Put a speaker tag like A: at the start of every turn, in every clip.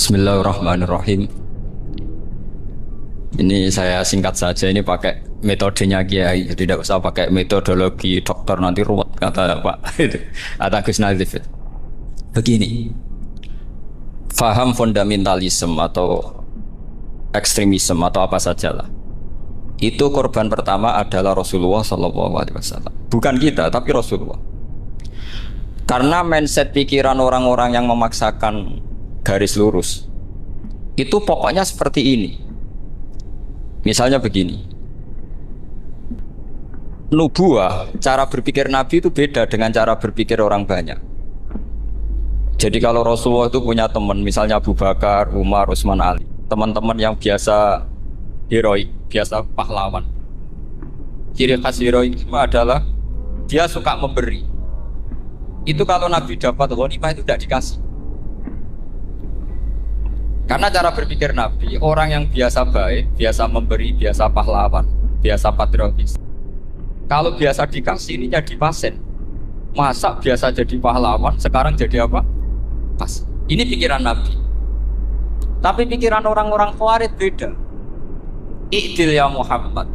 A: Bismillahirrahmanirrahim. Ini saya singkat saja, ini pakai metodenya Kiai, jadi tidak usah pakai metodologi dokter nanti ruwet kata Pak itu, kata Gus Nazif. Begini, faham fundamentalisme atau ekstremisme atau apa sajalah, itu korban pertama adalah Rasulullah SAW. Bukan kita, tapi Rasulullah. Karena mindset pikiran orang-orang yang memaksakan garis lurus itu pokoknya seperti ini. Misalnya begini, nubuah, cara berpikir Nabi itu beda dengan cara berpikir orang banyak. Jadi kalau Rasulullah itu punya teman, misalnya Abu Bakar, Umar, Utsman, Ali, teman-teman yang biasa heroik, biasa pahlawan. Ciri khas heroik itu adalah dia suka memberi. Itu kalau Nabi dapat ghanimah itu tidak dikasih. Karena cara berpikir Nabi, orang yang biasa baik, biasa memberi, biasa pahlawan, biasa patriotis. Kalau biasa dikasih, ini jadi pasien. Masa biasa jadi pahlawan, sekarang jadi apa? Pas. Ini pikiran Nabi. Tapi pikiran orang-orang Khawarij beda. I'dil ya Muhammad.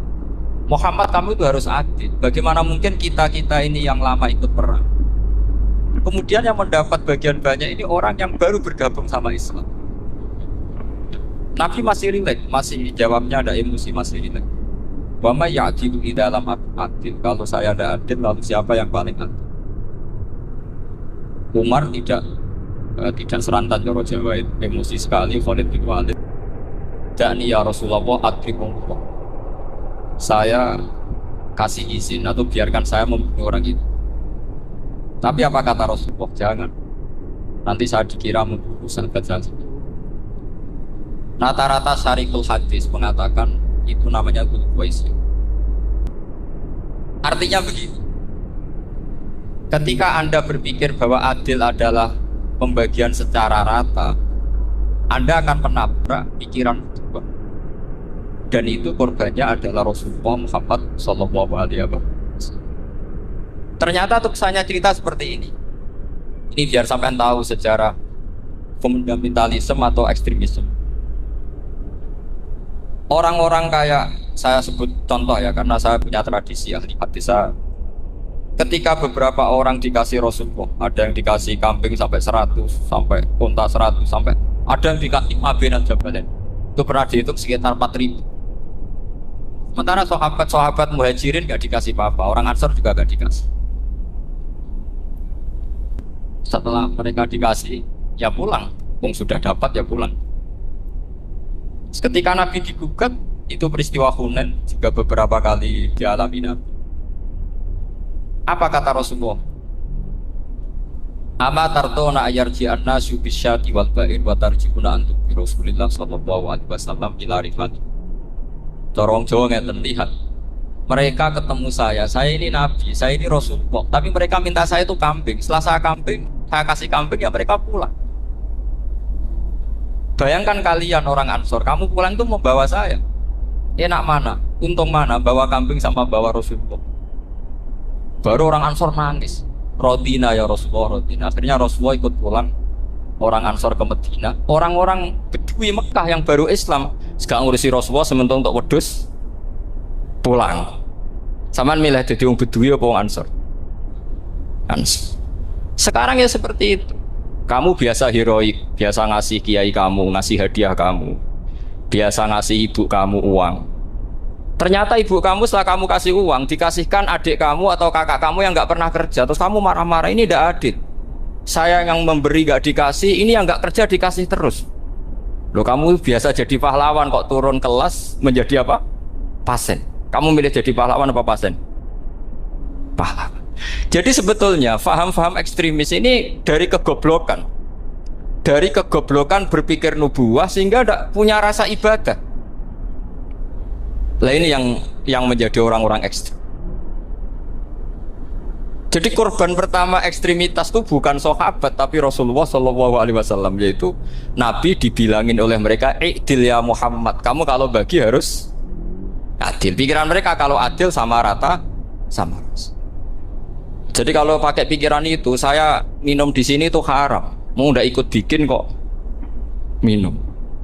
A: Muhammad, kamu itu harus adil. Bagaimana mungkin kita-kita ini yang lama ikut perang? Kemudian yang mendapat bagian banyak ini orang yang baru bergabung sama Islam. Nabi masih rileks, masih jawabnya ada emosi, masih rileks. Wa may ya'dilu idza lam adil. Kalau saya ada adil, lalu siapa yang paling adil? Umar tidak serantan Joro Jawa, emosi sekali. Khalid bin Walid, "Da'ni ya Rasulullah adrikum." Saya kasih izin atau biarkan saya membunuh orang itu. Tapi apa kata Rasulullah? Jangan. Nanti saya dikira membunuh sahabat saya. Rata-rata syarikul hadis mengatakan itu namanya Dzulqaisah. Artinya begini, ketika Anda berpikir bahwa adil adalah pembagian secara rata, Anda akan menabrak pikiran kedua. Dan itu korbannya adalah Rasulullah Muhammad SAW. Ternyata tulisannya cerita seperti ini. Ini biar sampai tahu sejarah fundamentalisme atau ekstremisme. Orang-orang kayak, saya sebut contoh ya, karena saya punya tradisi ahli hadis. Ketika beberapa orang dikasih Rasulullah, ada yang dikasih kambing sampai 100, sampai unta 100, sampai ada yang dikasih Ma'binal Jabalain. Itu pernah dihitung sekitar 4.000. Sementara sahabat-sahabat muhajirin gak dikasih apa-apa, orang Ansor juga gak dikasih. Setelah mereka dikasih, ya pulang. Sudah dapat ya pulang. Ketika Nabi digugat, itu peristiwa Hunain juga beberapa kali dialami Nabi. Apa kata Rasulullah? Ama tartona ayarji an-nasu bisyati wal ba'ir wa tarji'una antum bi Rasulillah sallallahu alaihi wasallam ila rifati. Dorong Jawa ngeten, lihat. Mereka ketemu saya ini Nabi, saya ini Rasulullah, tapi mereka minta saya itu kambing. Setelah saya kasih kambing, ya mereka pulang. Bayangkan kalian orang Ansor, kamu pulang itu membawa saya. Enak mana? Untung mana? Bawa kambing sama bawa Rasulullah. Baru orang Ansor nangis. Rodina ya Rasulullah, Rodina. Akhirnya Rasulullah ikut pulang. Orang Ansor ke Medina. Orang-orang Bedui Mekah yang baru Islam, sekarang ngurusi Rasulullah sementara untuk wedus pulang. Samaan milih jadi orang Bedui apa orang Ansor? Ansor. Sekarang ya seperti itu. Kamu biasa heroik, biasa ngasih kiai kamu, ngasih hadiah kamu, biasa ngasih ibu kamu uang. Ternyata ibu kamu setelah kamu kasih uang, dikasihkan adik kamu atau kakak kamu yang nggak pernah kerja, terus kamu marah-marah, ini tidak adil. Saya yang memberi nggak dikasih, ini yang nggak kerja dikasih terus. Loh, kamu biasa jadi pahlawan kok turun kelas menjadi apa? Pasien. Kamu milih jadi pahlawan apa pasien? Pahlawan. Jadi sebetulnya faham-faham ekstremis ini dari kegoblokan. Dari kegoblokan berpikir nubuah sehingga tidak punya rasa ibadah. Lah ini yang menjadi orang-orang ekstrem. Jadi korban pertama ekstremitas itu bukan sahabat tapi Rasulullah SAW, yaitu Nabi dibilangin oleh mereka, "I'dil ya Muhammad, kamu kalau bagi harus adil." Pikiran mereka kalau adil sama rata sama. Jadi kalau pakai pikiran itu, saya minum di sini itu haram. Mau ndak ikut bikin kok. minum.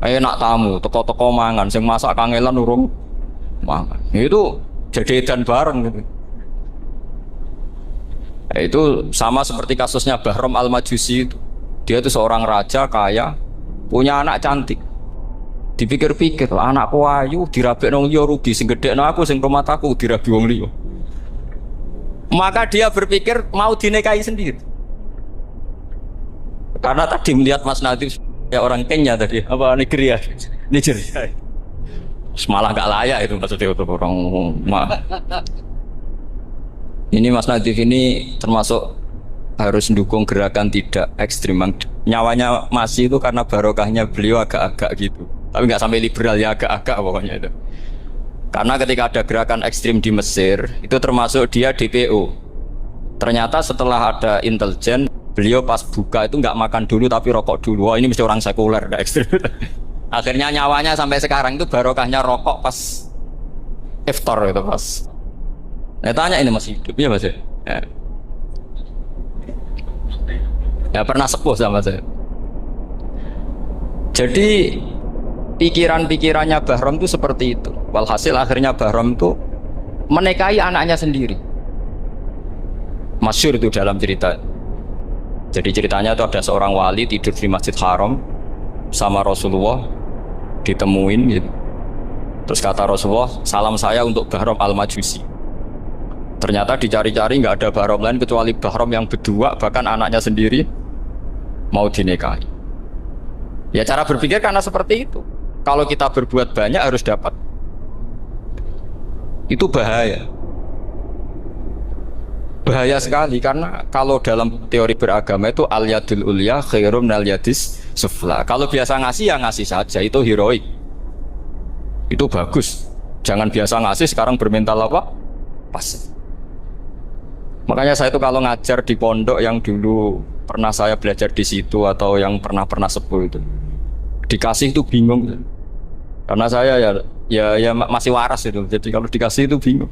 A: Nak tamu, teko-teko mangan, sing masak kangelan urung mangan. Itu jadi edan bareng gitu. Itu sama seperti kasusnya Bahram Al-Majusi itu. Dia itu seorang raja kaya, punya anak cantik. Dipikir-pikir, anakku ayu dirabek nang liya rugi, sing gedhekno aku sing rumataku dirabi wong liya. Maka dia berpikir mau dinikahi sendiri. Karena tadi melihat Mas Nadif ya orang Kenya tadi, apa Nigeria. Malah gak layak itu maksudnya untuk orang. Ini Mas Nadif ini termasuk harus mendukung gerakan tidak ekstrim. Nyawanya masih itu karena barokahnya beliau agak-agak gitu. Tapi nggak sampai liberal ya, agak-agak pokoknya itu. Karena ketika ada gerakan ekstrim di Mesir, itu termasuk dia DPO. Ternyata setelah ada intelijen, beliau pas buka itu nggak makan dulu tapi rokok dulu. Wah ini mesti orang sekuler, nggak ekstrim. Akhirnya nyawanya sampai sekarang itu barokahnya rokok pas iftar itu pas. Nah tanya ini masih hidupnya mas ya? Ya pernah sepuh sama saya. Jadi pikiran-pikirannya Bahram itu seperti itu. Walhasil akhirnya Bahram itu menikahi anaknya sendiri. Masyhur itu dalam cerita. Jadi ceritanya itu ada seorang wali tidur di Masjid Haram sama Rasulullah, ditemuin gitu. Terus kata Rasulullah, salam saya untuk Bahram Al-Majusi. Ternyata dicari-cari nggak ada Bahram lain kecuali Bahram yang berdua, bahkan anaknya sendiri mau dinikahi. Ya cara berpikir karena seperti itu. Kalau kita berbuat banyak harus dapat. Itu bahaya. Bahaya sekali karena kalau dalam teori beragama itu al-yadul ulya khairum minal yadis sufla. Kalau biasa ngasih ya ngasih saja, itu heroik. Itu bagus. Jangan biasa ngasih sekarang bermental apa? Pas. Makanya saya itu kalau ngajar di pondok yang dulu pernah saya belajar di situ atau yang pernah sepuh itu, dikasih itu bingung. Karena saya ya masih waras itu. Jadi kalau dikasih itu bingung.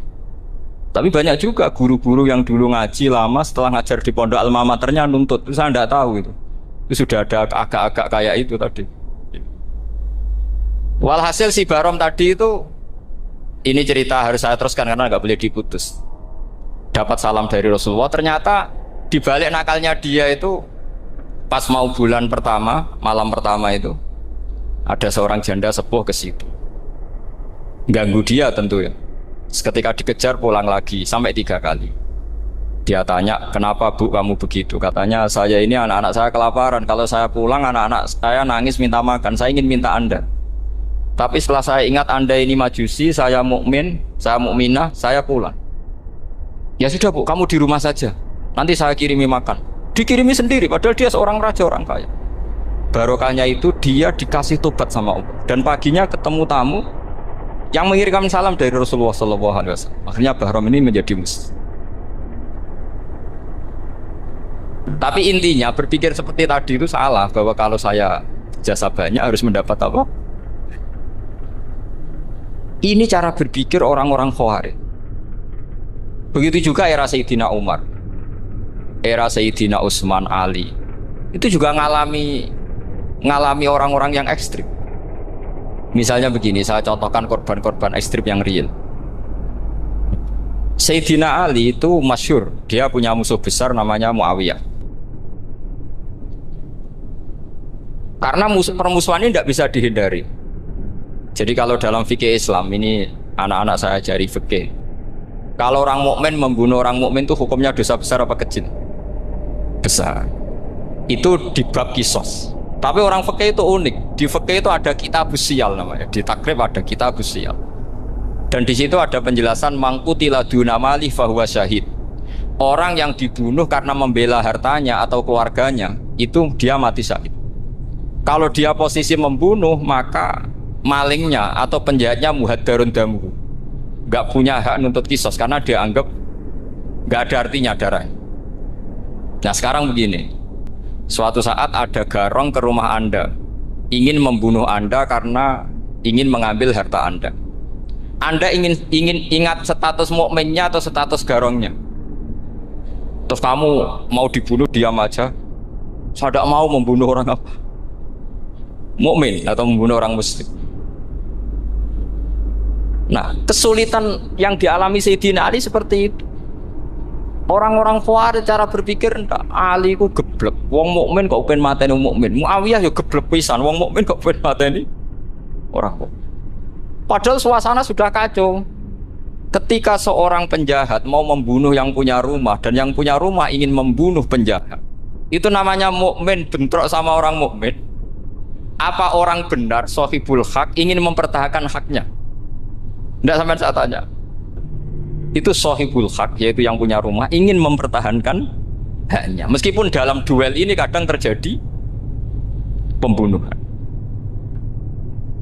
A: Tapi banyak juga guru-guru yang dulu ngaji lama setelah ngajar di pondok alma maternya nuntut. Itu saya tidak tahu itu. Itu sudah ada agak-agak kayak itu tadi. Walhasil si Bahram tadi itu, ini cerita harus saya teruskan karena nggak boleh diputus. Dapat salam dari Rasulullah, ternyata dibalik nakalnya dia itu pas mau bulan pertama, malam pertama itu ada seorang janda sepuh ke situ, ganggu dia tentu ya. Ketika dikejar pulang lagi sampai 3 kali. Dia tanya, kenapa bu kamu begitu? Katanya saya ini anak-anak saya kelaparan. Kalau saya pulang anak-anak saya nangis minta makan. Saya ingin minta Anda. Tapi setelah saya ingat Anda ini majusi, saya mukmin, saya mukminah, saya pulang. Ya sudah bu, kamu di rumah saja. Nanti saya kirimi makan. Dikirimi sendiri, padahal dia seorang raja, orang kaya. Barokahnya itu dia dikasih tobat sama Allah. Dan paginya ketemu tamu yang mengirimkan salam dari Rasulullah SAW. Akhirnya Bahram ini menjadi muslim. Tapi intinya berpikir seperti tadi itu salah. Bahwa kalau saya jasa banyak harus mendapat apa? Ini cara berpikir orang-orang Khawarij. Begitu juga era Sayyidina Umar, era Sayyidina Utsman, Ali, itu juga ngalami orang-orang yang ekstrim. Misalnya begini, saya contohkan korban-korban ekstrim yang real. Sayyidina Ali itu masyhur, dia punya musuh besar namanya Muawiyah. Karena permusuhan ini tidak bisa dihindari. Jadi kalau dalam fikih Islam ini anak-anak saya ajari fikih. Kalau orang mukmin membunuh orang mukmin itu hukumnya dosa besar apa kecil? Besar. Itu di bab kisos. Tapi orang fikih itu unik. Di fikih itu ada kitabus siyal namanya. Di takrib ada kitabus siyal. Dan di situ ada penjelasan mangkutila duna mali fahuwa syahid. Orang yang dibunuh karena membela hartanya atau keluarganya, itu dia mati syahid. Kalau dia posisi membunuh, maka malingnya atau penjahatnya muhaddarun damu, nggak punya hak nuntut kisos karena dia anggap nggak ada artinya darah. Nah sekarang begini, suatu saat ada garong ke rumah Anda, ingin membunuh Anda karena ingin mengambil harta Anda. Anda ingin ingat status mukminnya atau status garongnya. Terus kamu mau dibunuh diam aja, saya tidak mau membunuh orang apa. mukmin atau membunuh orang muslim. Nah, kesulitan yang dialami Sayyidina Ali seperti itu. Orang-orang Khawarij cara berpikir ndak, Ali ku geblek. Wong mukmin kok pengen mateni wong mukmin. Muawiyah yo geblek pisan, wong mukmin kok pengen mateni orang mukmin. Padahal suasana sudah kacau. Ketika seorang penjahat mau membunuh yang punya rumah dan yang punya rumah ingin membunuh penjahat, itu namanya mukmin bentrok sama orang mukmin. Apa orang benar sahibul hak ingin mempertahankan haknya? Tidak sampai saya tanya. Itu sahibul hak, yaitu yang punya rumah ingin mempertahankan haknya. Meskipun dalam duel ini kadang terjadi pembunuhan.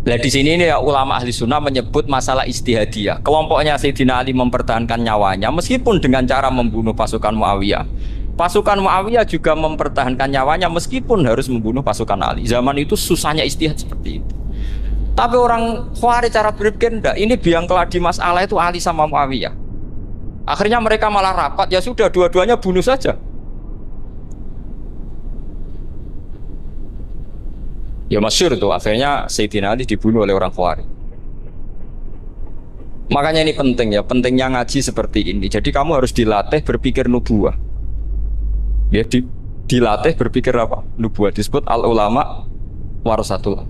A: Nah di sini ini ya, ulama ahli sunnah menyebut masalah istihadiyah. Kelompoknya Sayyidina Ali mempertahankan nyawanya meskipun dengan cara membunuh pasukan Muawiyah. Pasukan Muawiyah juga mempertahankan nyawanya meskipun harus membunuh pasukan Ali. Zaman itu susahnya istihad seperti itu. Tapi orang Khawarij cara berpikir enggak, ini biang keladi masalah itu Ali sama Muawiyah. Akhirnya mereka malah rapat, ya sudah dua-duanya bunuh saja. Ya masyhur tuh, akhirnya Sayyidina Ali dibunuh oleh orang Khawarij. Makanya ini penting ya, pentingnya ngaji seperti ini. Jadi kamu harus dilatih berpikir nubuwah. Ya dilatih berpikir apa? Nubuwah, disebut al-ulama warasatul.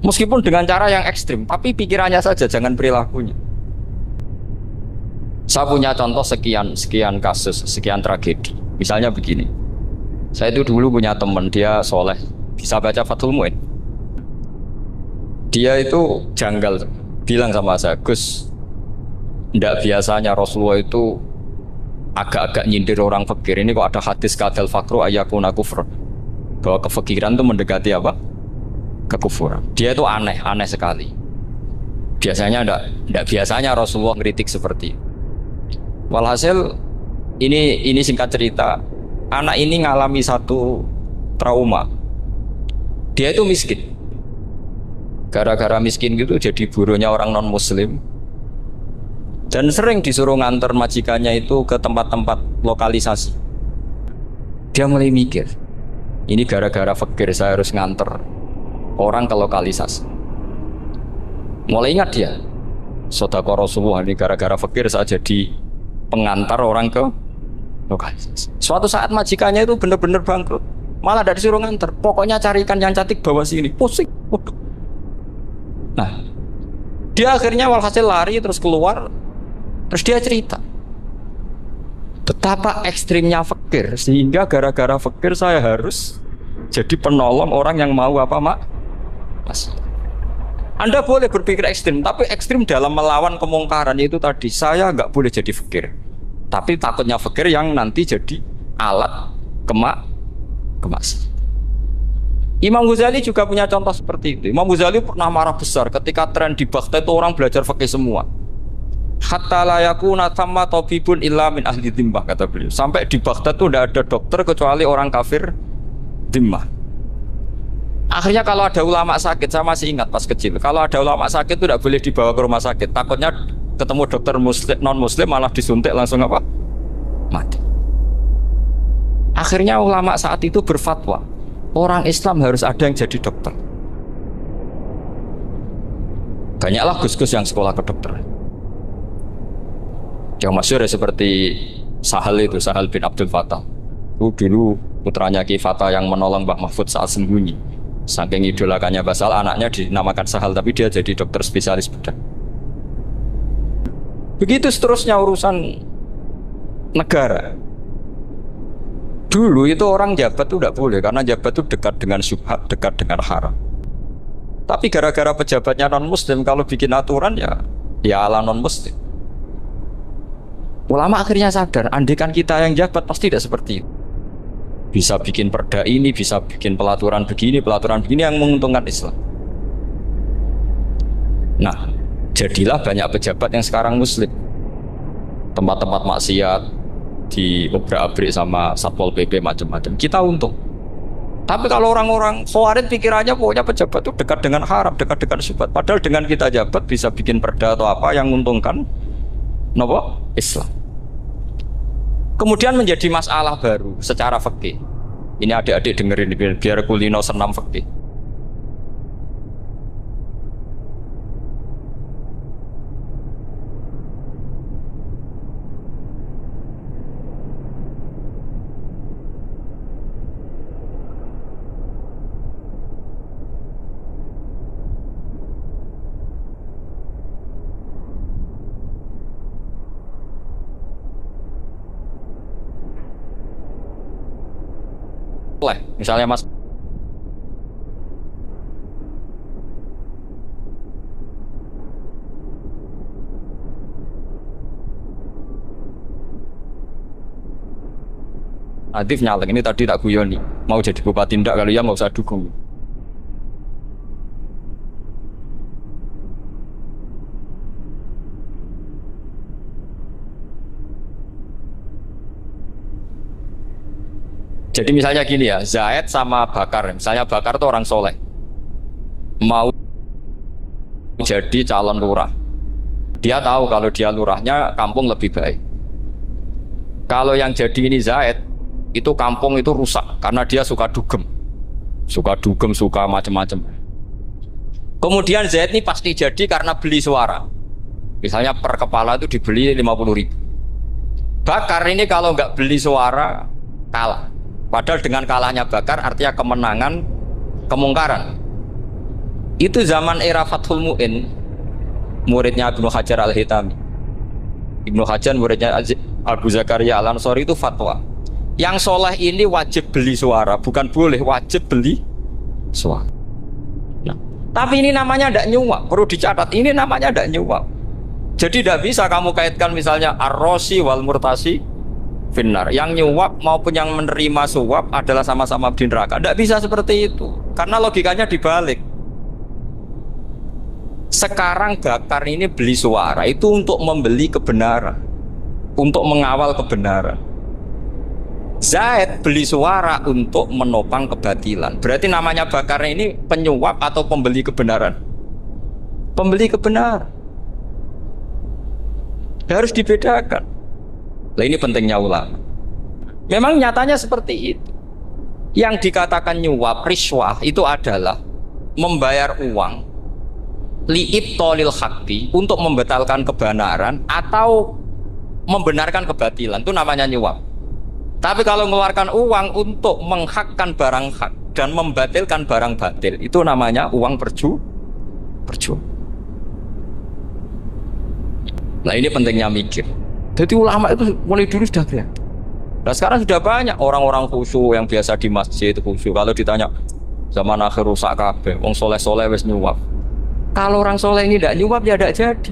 A: Meskipun dengan cara yang ekstrim, tapi pikirannya saja, jangan perilakunya. Saya punya contoh sekian kasus, sekian tragedi. Misalnya begini. Saya itu dulu punya teman, dia soleh, bisa baca Fathul Mu'in. Dia itu janggal, bilang sama saya, Gus, tidak biasanya Rasulullah itu agak-agak nyindir orang fakir. Ini kok ada hadis kadal fakru ayakuna kufr, bahwa kefakiran itu mendekati apa? Kekufuran. Dia itu aneh sekali. Biasanya tidak biasanya Rasulullah ngeritik seperti itu. Walhasil ini singkat cerita, anak ini ngalami satu trauma. Dia itu miskin. Gara-gara miskin gitu jadi burunya orang non muslim. Dan sering disuruh nganter majikannya itu ke tempat-tempat lokalisasi. Dia mulai mikir, ini gara-gara fakir saya harus nganter orang ke lokalisasi. Mulai ingat dia, sedekah Rasulullah, ini gara-gara fakir saya jadi pengantar orang ke lokalisasi. Suatu saat majikannya itu benar-benar bangkrut, malah dari disuruh nganter. Pokoknya carikan yang cantik bawa sini. Pusing. Nah, dia akhirnya walhasil lari terus keluar. Terus dia cerita betapa ekstrimnya fakir, sehingga gara-gara fakir saya harus jadi penolong orang yang mau apa mas. Anda boleh berpikir ekstrim, tapi ekstrim dalam melawan kemungkaran itu tadi. Saya nggak boleh jadi fakir, tapi takutnya fakir yang nanti jadi alat kemas. Imam Ghazali juga punya contoh seperti itu. Imam Ghazali pernah marah besar ketika tren di Baghdad itu orang belajar fikih semua. Hatta la yakuna thamma tabibun illa min ahli dhimmah, kata beliau. Sampai di Baghdad itu tidak ada dokter kecuali orang kafir dhimmah. Akhirnya kalau ada ulama sakit, saya masih ingat pas kecil, kalau ada ulama sakit itu tidak boleh dibawa ke rumah sakit. Takutnya ketemu dokter muslim, non muslim malah disuntik langsung apa? Mati. Akhirnya ulama saat itu berfatwa, orang Islam harus ada yang jadi dokter. Banyaklah gus-gus yang sekolah kedokteran. Yang masyhur ya seperti Sahal bin Abdul Fattah. Itu dulu putranya Ki Fattah yang menolong Mbah Mahfud saat sembunyi. Saking idolakannya Basal, anaknya dinamakan Sahal, tapi dia jadi dokter spesialis bedah. Begitu seterusnya urusan negara. Dulu itu orang jabat itu tidak boleh, karena jabat itu dekat dengan syubhat, dekat dengan haram. Tapi gara-gara pejabatnya non muslim, kalau bikin aturan ya ala non muslim. Ulama akhirnya sadar, andekan kita yang jabat pasti tidak seperti itu. Bisa bikin perda ini, bisa bikin pelaturan begini yang menguntungkan Islam. Nah, jadilah banyak pejabat yang sekarang muslim. Tempat-tempat maksiat di obrak-abrik sama Satpol PP macam-macam. Kita untung. Tapi kalau orang-orang Khawarij pikirannya pokoknya pejabat itu dekat dengan haram, dekat dengan syubhat. Padahal dengan kita jabat bisa bikin perda atau apa yang menguntungkan Islam. Kemudian menjadi masalah baru secara fikih. Ini adik-adik dengerin biar kulino senam fikih. ngepleh. Misalnya Mas Adif nyalek ini tadi tak guyoni, mau jadi bupati ndak, kalau ya nggak usah dukung. Jadi misalnya gini ya, Zaid sama Bakar, misalnya Bakar tuh orang soleh, mau jadi calon lurah. Dia tahu kalau dia lurahnya kampung lebih baik. Kalau yang jadi ini Zaid, itu kampung itu rusak karena dia suka dugem, suka macam-macam. Kemudian Zaid ini pasti jadi karena beli suara. Misalnya per kepala itu dibeli 50.000. Bakar ini kalau nggak beli suara kalah. Padahal dengan kalahnya Bakar artinya kemenangan kemungkaran. Itu zaman era Fathul Mu'in, muridnya Ibnu Hajar Al-Hitami. Ibnu Hajar muridnya Abu Zakaria Al-Ansori itu fatwa. Yang soleh ini wajib beli suara, bukan boleh, wajib beli suara. Nah, tapi ini namanya tidak nyuwak, perlu dicatat, ini namanya tidak nyuwak. Jadi tidak bisa kamu kaitkan misalnya ar-rosi wal murtasi finnar. Yang nyuwak maupun yang menerima suap adalah sama-sama di neraka. Tidak bisa seperti itu, karena logikanya dibalik. Sekarang Bakar ini beli suara itu untuk membeli kebenaran, untuk mengawal kebenaran. Zaid beli suara untuk menopang kebatilan. Berarti namanya Bakar ini penyuap atau pembeli kebenaran? Pembeli kebenaran. Harus dibedakan. Nah, ini pentingnya ulama. Memang nyatanya seperti itu. Yang dikatakan nyuap, riswah itu adalah membayar uang li'ibtolil haqqi, untuk membatalkan kebenaran atau membenarkan kebatilan, itu namanya nyuap. Tapi kalau mengeluarkan uang untuk menghakkan barang hak dan membatalkan barang batil, itu namanya uang perju. Nah, ini pentingnya mikir. Jadi ulama itu mulai dulu sudah kelihatan. Nah, sekarang sudah banyak orang-orang khusyuk yang biasa di masjid khusyuk. Kalau ditanya zaman akhir rusak kabeh, wong soleh-soleh wis nyuap. Kalau orang soleh ini tidak nyuap ya tidak jadi.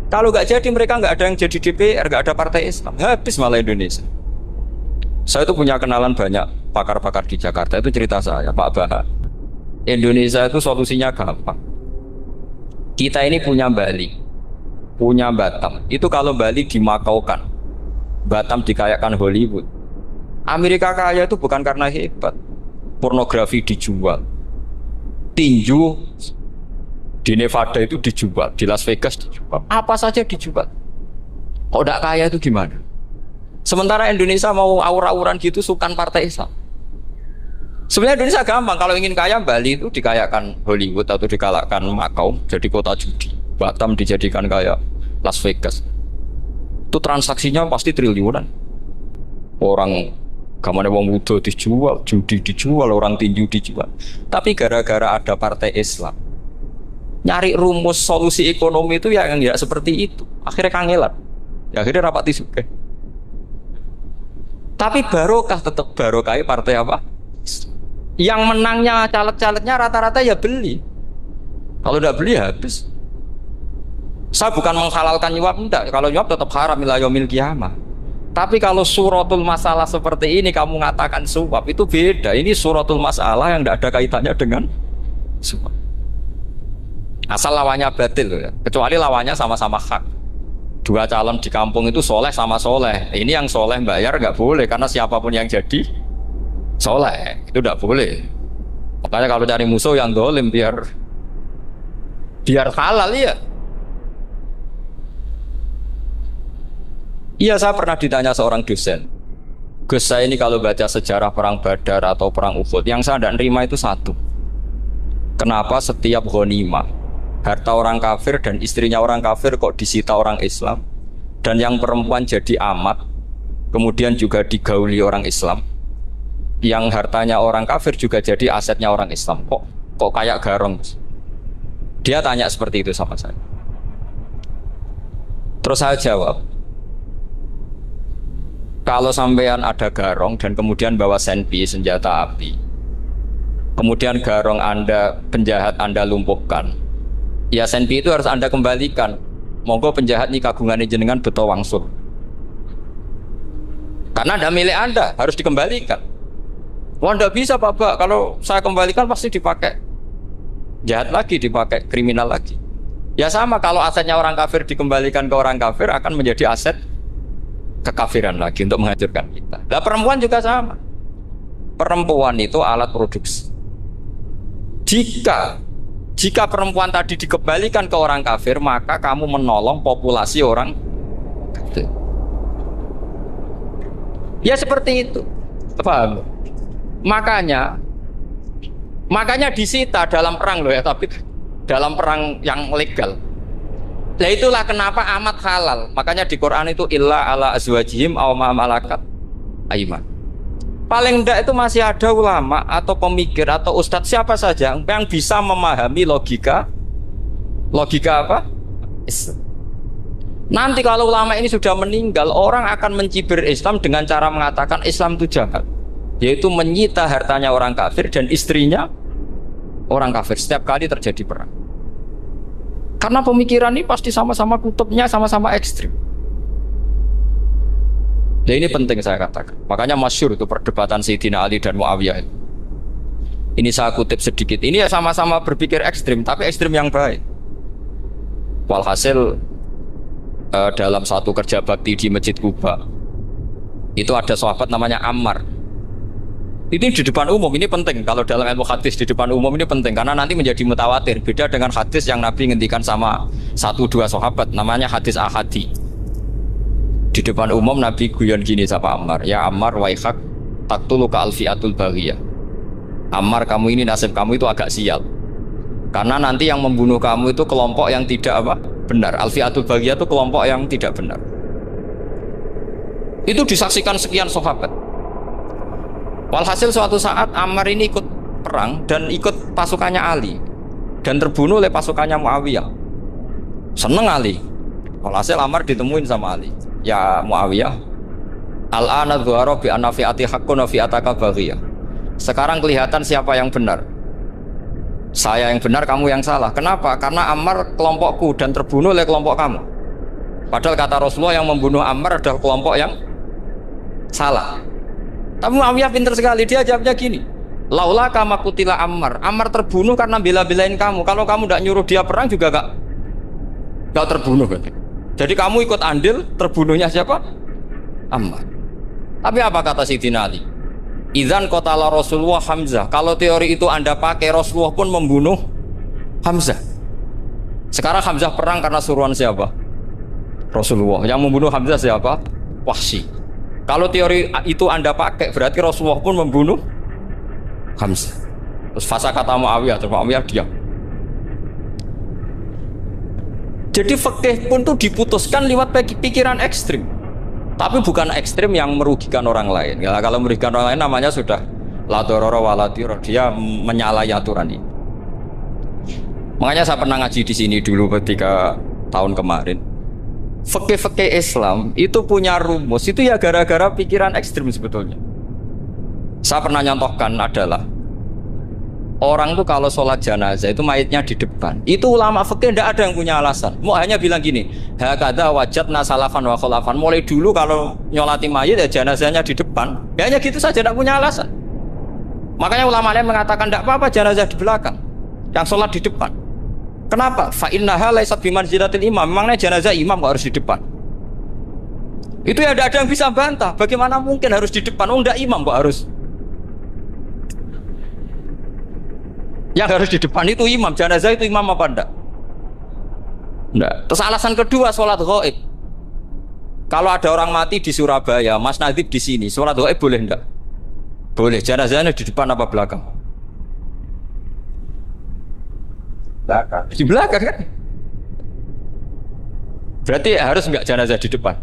A: Kalau nggak jadi mereka nggak ada yang jadi DPR, nggak ada partai Islam, habis malah Indonesia. Saya itu punya kenalan banyak pakar-pakar di Jakarta, itu cerita saya, Pak Baha. Indonesia itu solusinya gampang. Kita ini punya Bali, punya Batam. Itu kalau Bali dimakaukan, Batam dikayakan Hollywood. Amerika kaya itu bukan karena hebat. Pornografi dijual, tinju di Nevada itu dijual, di Las Vegas dijual, apa saja dijual. Kok tidak kaya itu gimana? Sementara Indonesia mau aur-auran gitu sukan partai Islam. Sebenarnya Indonesia gampang, kalau ingin kaya Bali itu dikayakan Hollywood atau dikalahkan Makau jadi kota judi. Batam dijadikan kayak Las Vegas. Itu transaksinya pasti triliunan. Orang gamane wong muda dijual, judi dijual, orang tinju dijual. Tapi gara-gara ada partai Islam, nyari rumus solusi ekonomi itu yang tidak seperti itu. Akhirnya kangelan. Ya akhirnya rapati juga. Tapi barokah tetap barokah partai apa? Yang menangnya caleg-calegnya rata-rata ya beli. Kalau tidak beli habis. Saya bukan menghalalkan nyuap, enggak. Kalau nyuap tetap haram ila yaumil qiyamah. Tapi kalau suratul masalah seperti ini kamu mengatakan suap, itu beda. Ini suratul masalah yang tidak ada kaitannya dengan suap. Asal lawannya batil ya. Kecuali lawannya sama-sama hak. Dua calon di kampung itu soleh sama soleh. Ini yang soleh bayar nggak boleh, karena siapapun yang jadi soleh itu nggak boleh. Makanya kalau cari musuh yang dolim biar halal ya. Iya, saya pernah ditanya seorang dosen, Gus, saya ini kalau baca sejarah perang Badar atau perang Uhud, yang saya tidak nerima itu satu. Kenapa setiap ghanimah harta orang kafir dan istrinya orang kafir kok disita orang Islam, dan yang perempuan jadi amat kemudian juga digauli orang Islam, yang hartanya orang kafir juga jadi asetnya orang Islam, kok kayak garong. Dia tanya seperti itu sama saya. Terus saya jawab, Kalau sampean ada garong dan kemudian bawa senpi senjata api, kemudian garong Anda, penjahat Anda lumpuhkan, ya senpi itu harus Anda kembalikan. Monggo penjahat ini kagungan jenengan beto wangsul. Karena ada milik Anda, harus dikembalikan. Wah, tidak bisa Pak, kalau saya kembalikan pasti dipakai jahat lagi, dipakai kriminal lagi. Ya sama, kalau asetnya orang kafir dikembalikan ke orang kafir akan menjadi aset kekafiran lagi untuk menghancurkan kita. Nah, perempuan juga sama. Perempuan itu alat produksi. Jika perempuan tadi dikembalikan ke orang kafir, maka kamu menolong populasi orang kafir. Ya seperti itu. Paham? Makanya disita dalam perang loh ya, tapi dalam perang yang legal. Nah itulah kenapa amat halal. Makanya di Quran itu illa ala azwajihim aw ma malakat aiman. Paling enggak itu masih ada ulama atau pemikir atau ustadz siapa saja yang bisa memahami logika apa? Islam. Nanti kalau ulama ini sudah meninggal, orang akan mencibir Islam dengan cara mengatakan Islam itu jahat, yaitu menyita hartanya orang kafir dan istrinya orang kafir setiap kali terjadi perang. Karena pemikiran ini pasti sama-sama kutubnya sama-sama ekstrim. Nah ini penting saya katakan. Makanya masyhur itu perdebatan Sayyidina Ali dan Muawiyah. Ini saya kutip sedikit. Ini ya sama-sama berpikir ekstrim, tapi ekstrim yang baik. Walhasil dalam satu kerja bakti di Masjid Kuba, itu ada sahabat namanya Ammar. Ini di depan umum, ini penting. Kalau dalam ilmu hadis di depan umum ini penting karena nanti menjadi mutawatir. Beda dengan hadis yang Nabi ngendikan sama 1-2 sahabat, namanya hadis ahadi. Di depan umum Nabi guyon gini sama Ammar, ya Ammar waihak taqtuluka alfiatul baghiyah. Ammar, kamu ini nasib kamu itu agak sial. Karena nanti yang membunuh kamu itu kelompok yang tidak benar. Alfiatul baghiyah itu kelompok yang tidak benar. Itu disaksikan sekian sahabat. Walhasil suatu saat Ammar ini ikut perang dan ikut pasukannya Ali dan terbunuh oleh pasukannya Muawiyah. Seneng Ali. Walhasil Ammar ditemuin sama Ali. Ya Muawiyah, al-ana dhuhara bi anna fi'ati haqqun wa fi'ataka baghiyah. Sekarang kelihatan siapa yang benar. Saya yang benar, kamu yang salah. Kenapa? Karena Ammar kelompokku dan terbunuh oleh kelompok kamu. Padahal kata Rasulullah yang membunuh Ammar adalah kelompok yang salah. Tapi Muawiyah pintar sekali, dia jawabnya gini, laula kama kutila Ammar. Ammar terbunuh karena bela-belain kamu. Kalau kamu tidak nyuruh dia perang juga gak terbunuh. Jadi kamu ikut andil terbunuhnya siapa? Ammar. Tapi apa kata Sayyidina Ali? Idzan qatala Rasulullah Hamzah. Kalau teori itu Anda pakai, Rasulullah pun membunuh Hamzah. Sekarang Hamzah perang karena suruhan siapa? Rasulullah. Yang membunuh Hamzah siapa? Wahsy. Kalau teori itu Anda pakai, berarti Rasulullah pun membunuh Hamzah. Terus fasa kata Muawiyah, terus Muawiyah diam. Jadi fikih pun tuh diputuskan lewat pikiran ekstrim. Tapi bukan ekstrim yang merugikan orang lain. Ya, kalau merugikan orang lain namanya sudah la dororo wa la diror. Dia menyalahi aturan ini. Makanya saya pernah ngaji di sini dulu ketika tahun kemarin. Fikih-fikih Islam itu punya rumus, itu ya gara-gara pikiran ekstrim sebetulnya. Saya pernah nyontohkan adalah orang tuh kalau sholat jenazah itu mayitnya di depan. Itu ulama fikih tidak ada yang punya alasan. Mau hanya bilang gini, hakadha wajadna salafan wa khalafan. Mulai dulu kalau nyolati mayit ya jenazahnya di depan. Ya hanya gitu saja, tidak punya alasan. Makanya ulama lain mengatakan tidak apa-apa jenazah di belakang, yang sholat di depan. Kenapa? Fa innaha laysat bimanzilatil imam. Memangnya jenazah imam kok harus di depan? Itu ya tidak ada yang bisa bantah. Bagaimana mungkin harus di depan? Oh enggak, imam kok harus. Yang harus di depan itu imam. Jenazah itu imam apa enggak? Enggak. Terus alasan kedua, sholat ghaib. Kalau ada orang mati di Surabaya, Mas Nadib di sini, sholat ghaib boleh enggak? Boleh. Jenazahnya di depan apa belakang? Belakang. Di belakang kan? Berarti harus enggak jenazah di depan?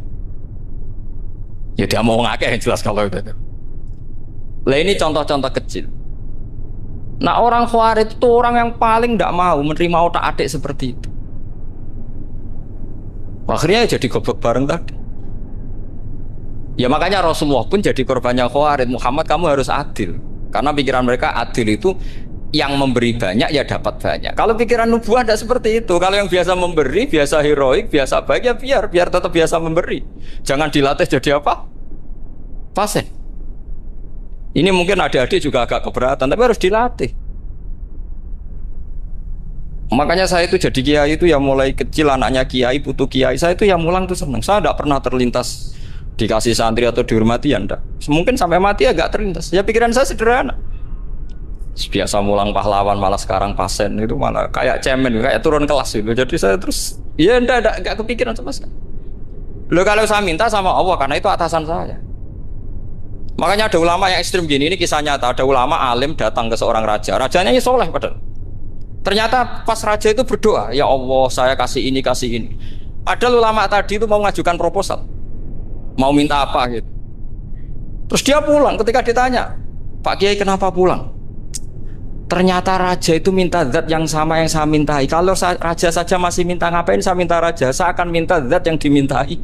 A: Ya dia mau ngakeh yang jelas kalau itu. Lah ini contoh-contoh kecil. Nah orang Khawarij itu orang yang paling tidak mau menerima otak-atik seperti itu. Akhirnya jadi goblok bareng tadi. Ya makanya Rasulullah pun jadi korbannya Khawarij. Muhammad kamu harus adil. Karena pikiran mereka adil itu yang memberi banyak ya dapat banyak. Kalau pikiran nubuah tidak seperti itu. Kalau yang biasa memberi, biasa heroik, biasa baik ya biar tetap biasa memberi. Jangan dilatih jadi apa? Pasien. Ini mungkin adik-adik juga agak keberatan, tapi harus dilatih. Makanya saya itu jadi kiai itu ya mulai kecil anaknya kiai, putu kiai, saya itu ya mulang tuh seneng. Saya tidak pernah terlintas dikasih santri atau dihormati ya enggak. Mungkin sampai mati agak terlintas. Ya pikiran saya sederhana. Biasa mulang pahlawan malah sekarang pasien itu malah kayak cemen, kayak turun kelas itu. Jadi saya terus ya enggak kepikiran sama sekali. Loh kalau saya minta sama Allah karena itu atasan saya. Makanya ada ulama yang ekstrim gini, ini kisah nyata. Ada ulama alim datang ke seorang raja. Rajanya ini soleh padahal. Ternyata pas raja itu berdoa, ya Allah saya kasih ini. Padahal ulama tadi itu mau mengajukan proposal. Mau minta apa gitu. Terus dia pulang ketika ditanya, Pak Kiai kenapa pulang? Ternyata raja itu minta zat yang sama yang saya mintai. Kalau raja saja masih minta, ngapain saya minta raja? Saya akan minta zat yang dimintai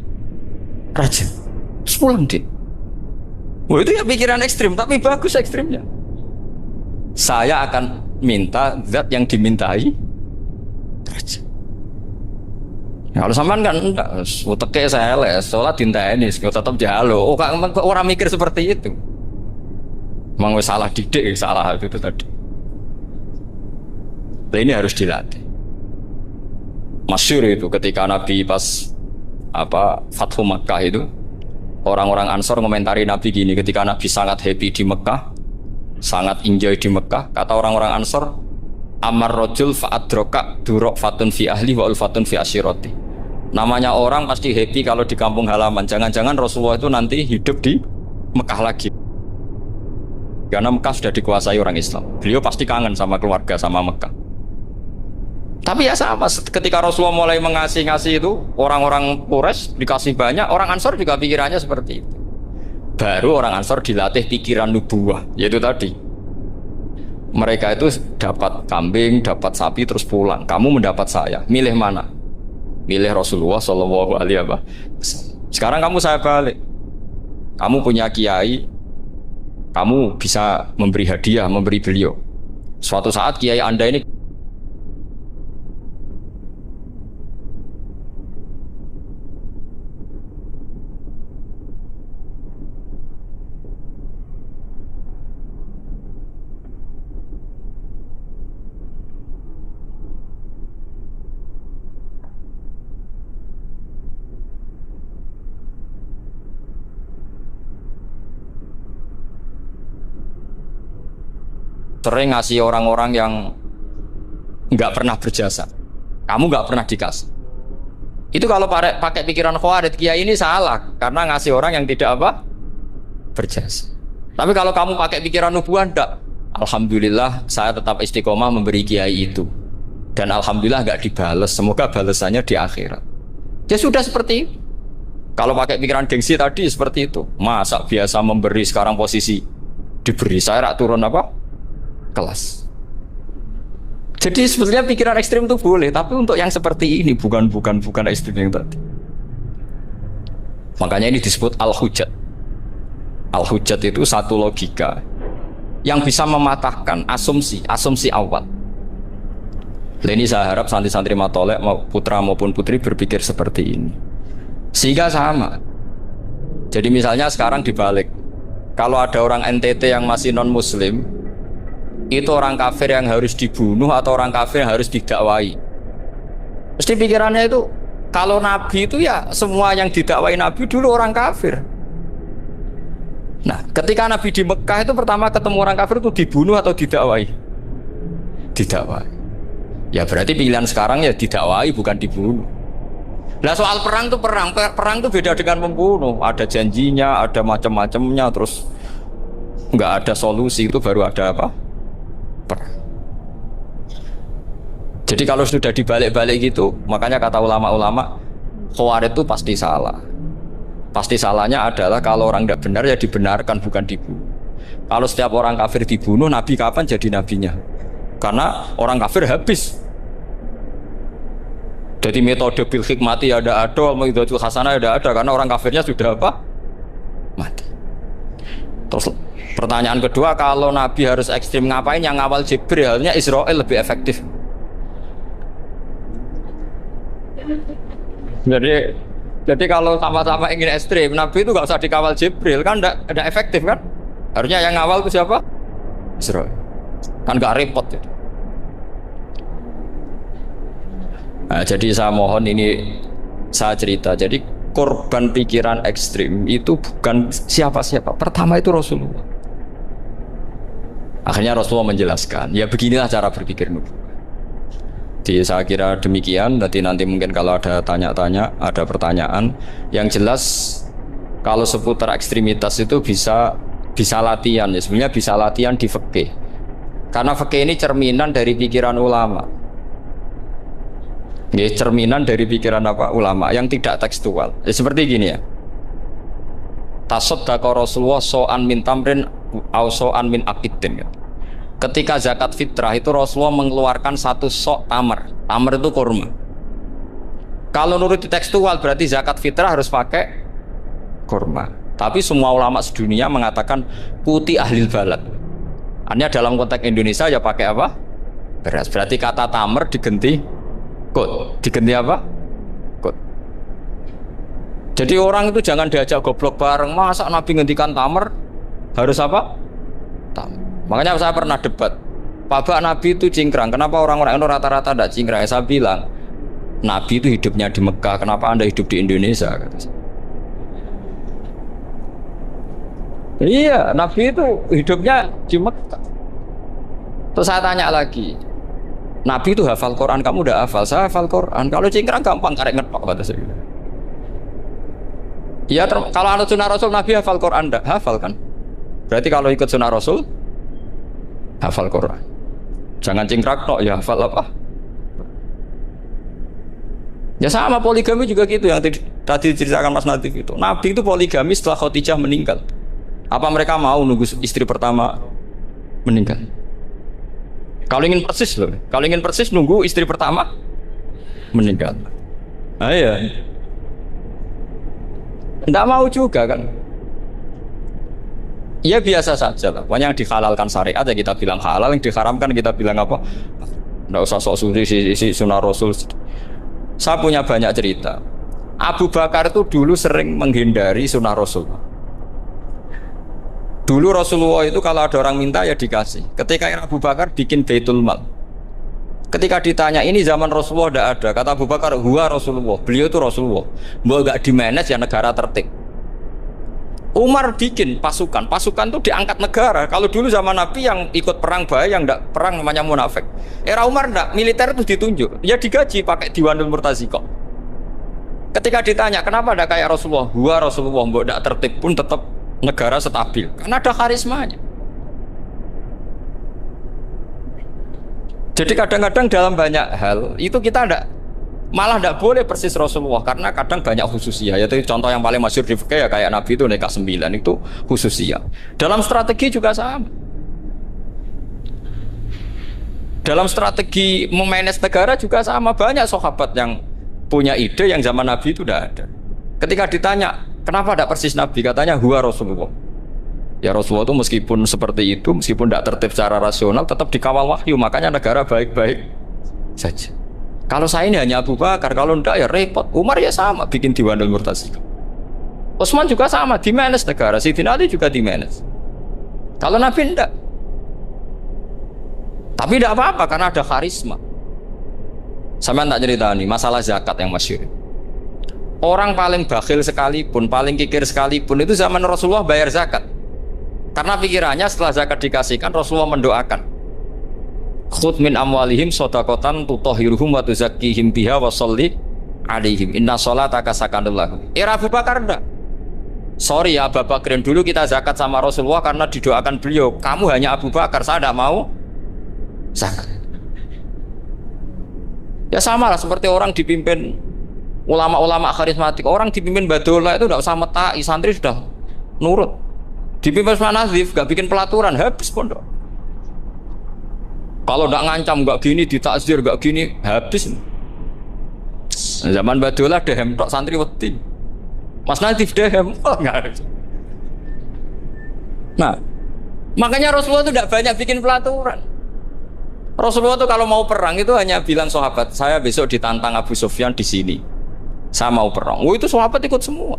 A: raja. Terus pulang dia. Wah itu ya pikiran ekstrim, tapi bagus ekstrimnya. Saya akan minta zat yang dimintai raja. Ya, kalau sampean kan enggak, uteke saya les, sholat dinteni, tetap jalo. Oh kok orang mikir seperti itu? Emang salah didik, salah itu tadi. Nah, ini harus dilatih. Masyhur itu ketika Nabi pas Fathu Makkah itu, orang-orang Ansor komentari Nabi gini, ketika Nabi sangat happy di Mekah, sangat enjoy di Mekah, kata orang-orang Ansor, amar rojul fa'adroka durok fatun fi ahli wa ulfatun fi asyiroti. Namanya orang pasti happy kalau di kampung halaman. Jangan-jangan Rasulullah itu nanti hidup di Mekah lagi, karena Mekah sudah dikuasai orang Islam. Beliau pasti kangen sama keluarga, sama Mekah. Tapi ya sama, ketika Rasulullah mulai ngasih itu, orang-orang Quraisy dikasih banyak, orang Ansor juga pikirannya seperti itu. Baru orang Ansor dilatih pikiran nubuwah, yaitu tadi. Mereka itu dapat kambing, dapat sapi, terus pulang. Kamu mendapat saya, milih mana? Milih Rasulullah Shallallahu Alaihi Wasallam. Sekarang kamu saya balik. Kamu punya kiai, kamu bisa memberi hadiah, memberi beliau. Suatu saat kiai Anda ini sering ngasih orang-orang yang nggak pernah berjasa. Kamu nggak pernah dikasih. Itu kalau pakai pikiran Khawarij, kiai ini salah karena ngasih orang yang tidak berjasa. Tapi kalau kamu pakai pikiran nubuah, enggak. Alhamdulillah saya tetap istiqomah memberi kiai itu, dan alhamdulillah nggak dibales. Semoga balasannya di akhirat. Ya sudah seperti itu. Kalau pakai pikiran gengsi tadi seperti itu. Masa biasa memberi sekarang posisi diberi, saya turun kelas. Jadi sebetulnya pikiran ekstrim itu boleh, tapi untuk yang seperti ini bukan ekstrim yang tadi. Makanya ini disebut al-hujjat. Al-hujjat itu satu logika yang bisa mematahkan asumsi awal. Dan ini saya harap santri-santri matolek, putra maupun putri berpikir seperti ini. Sehingga sama. Jadi misalnya sekarang dibalik, kalau ada orang NTT yang masih non-muslim, itu orang kafir yang harus dibunuh atau orang kafir yang harus didakwai? Mesti pikirannya itu, kalau Nabi itu ya semua yang didakwai Nabi dulu orang kafir. Nah, ketika Nabi di Mekah itu pertama ketemu orang kafir itu dibunuh atau didakwai? Didakwai. Ya berarti pilihan sekarang ya didakwai bukan dibunuh. Nah soal perang itu perang itu beda dengan membunuh. Ada janjinya, ada macam-macamnya, terus nggak ada solusi, itu baru ada perang. Jadi kalau sudah dibalik-balik gitu, makanya kata ulama-ulama, Khawarij itu pasti salah. Pasti salahnya adalah kalau orang tidak benar ya dibenarkan, bukan dibunuh. Kalau setiap orang kafir dibunuh, Nabi kapan jadi nabinya? Karena orang kafir habis. Jadi metode bil hikmati ada, metode hasanah ada, karena orang kafirnya sudah Pertanyaan kedua, kalau Nabi harus ekstrim ngapain yang ngawal Jibril? Halnya Israel lebih efektif. Jadi kalau sama-sama ingin ekstrim, Nabi itu nggak usah dikawal Jibril, kan enggak efektif kan? Harusnya yang ngawal itu siapa? Israel. Kan nggak repot gitu. Nah, jadi saya mohon ini saya cerita. Jadi korban pikiran ekstrim itu bukan siapa-siapa. Pertama itu Rasulullah. Akhirnya Rasulullah menjelaskan, ya beginilah cara berpikir nubuwah. Jadi saya kira demikian. Nanti mungkin kalau ada tanya-tanya, ada pertanyaan. Yang jelas kalau seputar ekstremitas itu bisa latihan. Ya sebenarnya bisa latihan di fikih. Karena fikih ini cerminan dari pikiran ulama. Ya, cerminan dari pikiran apa ulama yang tidak tekstual. Ya, seperti gini ya. Tasaddaqa Rasulullah so'an min tamrin au so'an min akidin. Ketika zakat fitrah itu Rasulullah mengeluarkan satu sok tamar. Tamar itu kurma. Kalau menurut tekstual berarti zakat fitrah harus pakai kurma. Tapi semua ulama sedunia mengatakan putih ahlil balad. Hanya dalam konteks Indonesia ya pakai apa? Beras. Berarti kata tamar diganti kut. Diganti apa? Kut. Jadi orang itu jangan diajak goblok bareng. Masa Nabi ngendikan tamar harus apa? Tamar. Makanya saya pernah debat, Pak Nabi itu cingkrang, kenapa orang-orang itu rata-rata tidak cingkrang? Saya bilang, Nabi itu hidupnya di Mekah, kenapa Anda hidup di Indonesia? Iya, Nabi itu hidupnya di Mekah. Terus saya tanya lagi, Nabi itu hafal Quran, kamu udah hafal? Saya hafal Quran, kalau cingkrang gampang, karek ngetok, kata saya. Iya, kalau anut sunnah Rasul, Nabi hafal Quran, enggak? Hafal kan? Berarti kalau ikut sunnah Rasul, hafal Quran. Jangan cingkrak tok ya hafal apa? Ya sama poligami juga gitu yang tadi diceritakan Mas Natif itu. Nabi itu poligami setelah Khadijah meninggal. Apa mereka mau nunggu istri pertama meninggal? Kalau ingin persis loh. Kalau ingin persis nunggu istri pertama meninggal. Ah iya. Enggak mau juga kan? Ya biasa saja lah. Pokoknya yang dihalalkan syariat ya kita bilang halal, yang diharamkan kita bilang apa? Nggak usah sok suci si sunnah Rasul. Saya punya banyak cerita. Abu Bakar itu dulu sering menghindari sunnah Rasul. Dulu Rasulullah itu kalau ada orang minta ya dikasih. Ketika Abu Bakar bikin Baitul Mal. Ketika ditanya ini zaman Rasulullah tidak ada, kata Abu Bakar, huwa Rasulullah. Beliau itu Rasulullah. Mau nggak di-manage ya negara tertib. Umar bikin pasukan itu diangkat negara. Kalau dulu zaman Nabi yang ikut perang bahaya, yang enggak perang namanya munafik. Era Umar enggak, militer itu ditunjuk. Ya digaji pakai Diwanul Murtaziqah. Ketika ditanya kenapa enggak kayak Rasulullah, huwa Rasulullah, mbok enggak tertib pun tetap negara stabil. Karena ada karismanya. Jadi kadang-kadang dalam banyak hal itu kita malah tidak boleh persis Rasulullah karena kadang banyak khususiyah. Yaitu contoh yang paling masyhur di fikih ya kayak Nabi itu nikah 9 itu khususiyah. Dalam strategi juga sama. Dalam strategi memanage negara juga sama. Banyak sahabat yang punya ide yang zaman Nabi itu tidak ada. Ketika ditanya kenapa tidak persis Nabi, katanya huwa Rasulullah. Ya Rasulullah itu meskipun seperti itu, meskipun tidak tertib secara rasional, tetap dikawal wahyu. Makanya negara baik-baik saja. Kalau saya ini hanya Abu Bakar, kalau enggak ya repot. Umar ya sama, bikin Diwanul Murtaziqah. Utsman juga sama, di-manage negara. Sayyidina Ali juga di-manage. Kalau Nabi enggak. Tapi enggak apa-apa, karena ada karisma. Sama tak cerita nih, masalah zakat yang masyhur. Orang paling bakhil sekalipun, paling kikir sekalipun, itu zaman Rasulullah bayar zakat. Karena pikirannya setelah zakat dikasihkan, Rasulullah mendoakan. Khudh min amwalihim shadaqatan tutahhiruhum wa tuzakkihim biha wa sholli alaihim inna sholataka sakanul lahum. Era Abu Bakar enggak. Sorry ya Abu Bakar, dulu kita zakat sama Rasulullah karena didoakan beliau. Kamu hanya Abu Bakar, saya tidak mau zakat. Ya sama lah seperti orang dipimpin ulama-ulama karismatik. Orang dipimpin Badola itu tidak usah metai, santri sudah nurut. Dipimpin Usman Nazif gak bikin pelaturan, habis pondok. Kalau tidak ngancam, nggak gini, ditakzir, nggak gini, habis. Zaman Badola dehem tok santri wedi. Mas Nadif dehem, oh, nggak. Nah, Makanya Rasulullah itu tidak banyak bikin pelaturan. Rasulullah itu kalau mau perang itu hanya bilang sahabat, saya besok ditantang Abu Sufyan di sini. Saya mau perang. Oh itu sahabat ikut semua.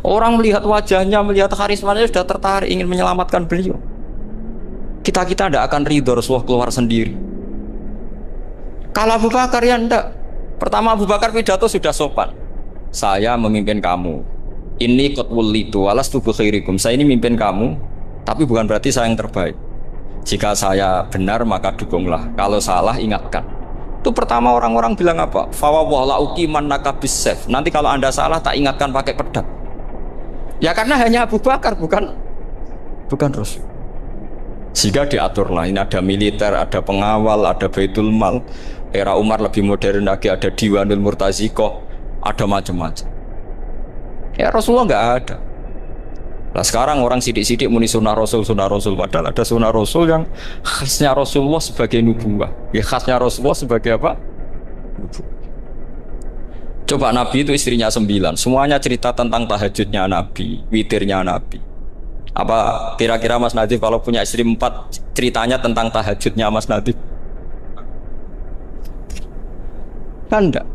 A: Orang melihat wajahnya, melihat karismanya sudah tertarik ingin menyelamatkan beliau. Kita tidak akan ridho Rasulullah keluar sendiri. Kalau Abu Bakar ya enggak. Pertama Abu Bakar pidato sudah sopan. Saya memimpin kamu. Ini qad wullitu walastu bi khairikum. Saya ini memimpin kamu, tapi bukan berarti saya yang terbaik. Jika saya benar maka dukunglah. Kalau salah ingatkan. Itu pertama orang-orang bilang apa? Fawwah la uqiman naka bisayf. Nanti kalau Anda salah tak ingatkan pakai pedang. Ya karena hanya Abu Bakar bukan Rasul. Sehingga diaturlah, ini ada militer, ada pengawal, ada Baitul Mal. Era Umar lebih modern lagi, ada Diwanul Murtazikoh, ada macam-macam. Ya Rasulullah nggak ada. Nah sekarang orang sidik-sidik muni sunnah Rasul, padahal ada sunnah Rasul yang khasnya Rasulullah sebagai nubuwah. Ya khasnya Rasulullah sebagai apa? Nubuwah. Coba Nabi itu istrinya 9, semuanya cerita tentang tahajudnya Nabi, witirnya Nabi. Apa kira-kira Mas Nadif kalau punya istri 4 ceritanya tentang tahajudnya Mas Nadif? Kan enggak.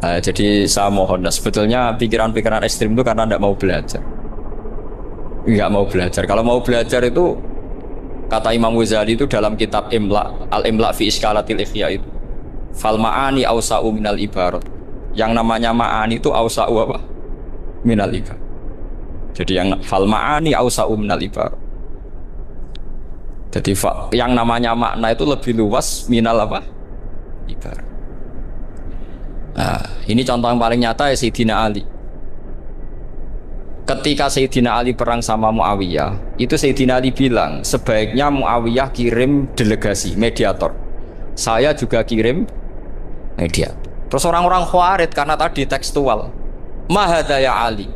A: Nah, jadi saya mohon, sebetulnya pikiran-pikiran ekstrim itu karena tidak mau belajar. Nggak mau belajar. Kalau mau belajar itu, kata Imam Ghazali itu dalam kitab Imla, Al-Imla fi Iskalatil Ikhya itu, fal ma'ani awsa'u minal ibarat. Yang namanya ma'ani itu awsa'u apa? Minal ibarat. Jadi yang fal ma'ani awsa'u minal ibarat. Jadi yang namanya makna itu lebih luas minal apa? Ibarat. Nah, ini contoh yang paling nyata ya Sayyidina Ali. Ketika Sayyidina Ali perang sama Muawiyah, itu Sayyidina Ali bilang, sebaiknya Muawiyah kirim delegasi, mediator. Saya juga kirim mediator. Terus orang-orang Khawarij karena tadi tekstual. Mahadha ya Ali.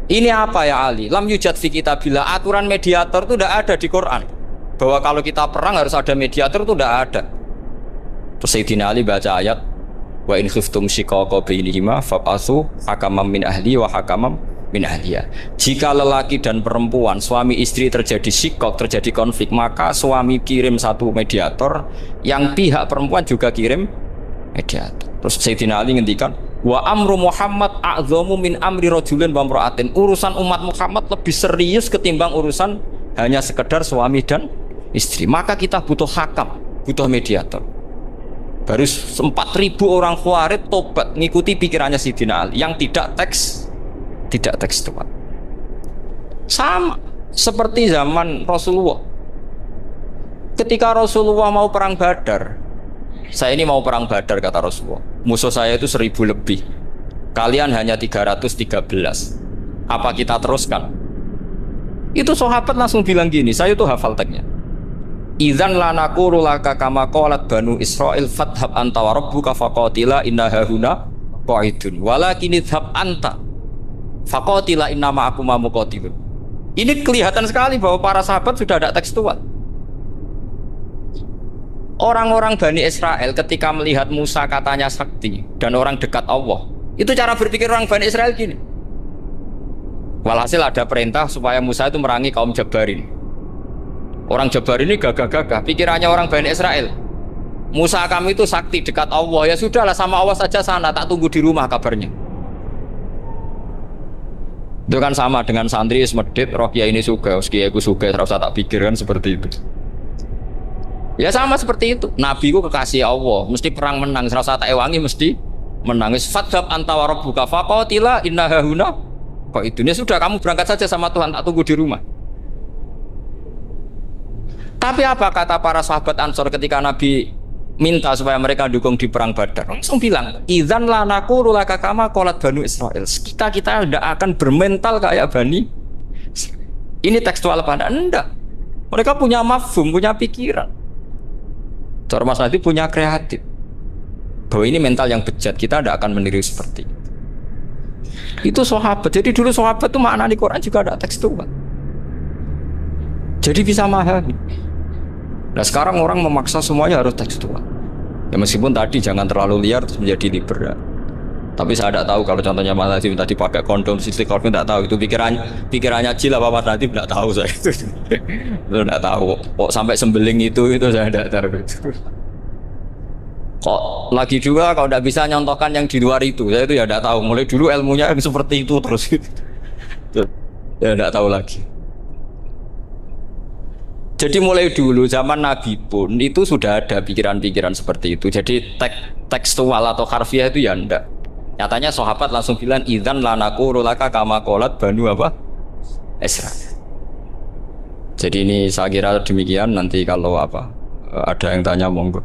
A: Ini apa ya Ali? Lam yujad fi kitabillah. Aturan mediator itu tidak ada di Quran. Bahwa kalau kita perang harus ada mediator itu tidak ada. Terus Sayyidina Ali baca ayat wa in khiftum shiqaqa bainihima fab'atsu hakaman min ahli wa hakaman min ahliya. Jika lelaki dan perempuan, suami istri terjadi shiqaq, terjadi konflik, maka suami kirim satu mediator, yang pihak perempuan juga kirim mediator. Terus Sayyidina Ali ngendikan wa amru Muhammad a'dhamu min amri rajulin wa imra'atin. Urusan umat Muhammad lebih serius ketimbang urusan hanya sekedar suami dan istri. Maka kita butuh hakam, butuh mediator. Baru 4.000 orang Khawarij tobat ngikuti pikirannya Sayyidina Ali yang tidak tekstual. Sama seperti zaman Rasulullah. Ketika Rasulullah mau perang Badar, saya ini mau perang Badar kata Rasulullah. Musuh saya itu 1.000 lebih. Kalian hanya 313. Apa kita teruskan? Itu sahabat langsung bilang gini, saya itu hafal teksnya. Idzan lanaqulu laka kama qalat banu Israil fathab anta wa rabbuka faqatila inna hahuna qa'idun walakin idhab anta faqatila inna ma'akum muqatilun. Ini kelihatan sekali bahwa para sahabat sudah ada tekstual. Orang-orang Bani Israel ketika melihat Musa katanya sakti dan orang dekat Allah, itu cara berpikir orang Bani Israel gini. Walhasil ada perintah supaya Musa itu merangi kaum Jabarin. Orang Jabar ini gagah-gagah, pikirannya orang Bani Israel. Musa kami itu sakti dekat Allah, ya sudahlah sama Allah saja sana, tak tunggu di rumah kabarnya. Itu kan sama dengan santri semedit, roh kiai ini suka, kiai aku suka, terus tak pikirkan seperti itu. Ya sama seperti itu. Nabi ku kekasih Allah, mesti perang menang, serasa tak ewangi mesti menang. Fathab anta wa rabbuka faqatila inna hahuna. Kok itu ya sudah kamu berangkat saja sama Tuhan, tak tunggu di rumah. Tapi apa kata para sahabat Ansor ketika Nabi minta supaya mereka dukung di perang Badar? Langsung bilang, idzan la naqulu laka kama qalat banu Israil. Kita tidak akan bermental kayak Bani. Ini tekstual apa enggak? Mereka punya mafhum, punya pikiran. Cara Mas Nadif punya kreatif. Bahwa ini mental yang bejat, kita tidak akan meniru seperti itu. Itu sahabat. Jadi dulu sahabat itu makna di Quran juga ada tekstual. Jadi bisa memahami. Nah sekarang orang memaksa semuanya harus tekstual. Ya meskipun tadi jangan terlalu liar terus menjadi liberal. Tapi saya tidak tahu kalau contohnya Mas Nadiem tadi pakai kondom silikon, tidak tahu itu pikirannya Jil apa Mas Nadiem, tidak tahu saya itu. Itu tidak tahu. Kok sampai sembeling itu saya tidak tahu. Kok lagi juga kalau tidak bisa nyontohkan yang di luar itu, saya itu ya tidak tahu. Mulai dulu ilmunya yang seperti itu terus. Ya tidak tahu lagi. Jadi mulai dulu zaman Nabi pun itu sudah ada pikiran-pikiran seperti itu. Jadi tekstual atau harfiah itu ya enggak. Nyatanya sahabat langsung bilang idzan lanaku laka kama qalat banu apa? Esra. Jadi ini saya kira demikian, nanti kalau apa ada yang tanya monggo.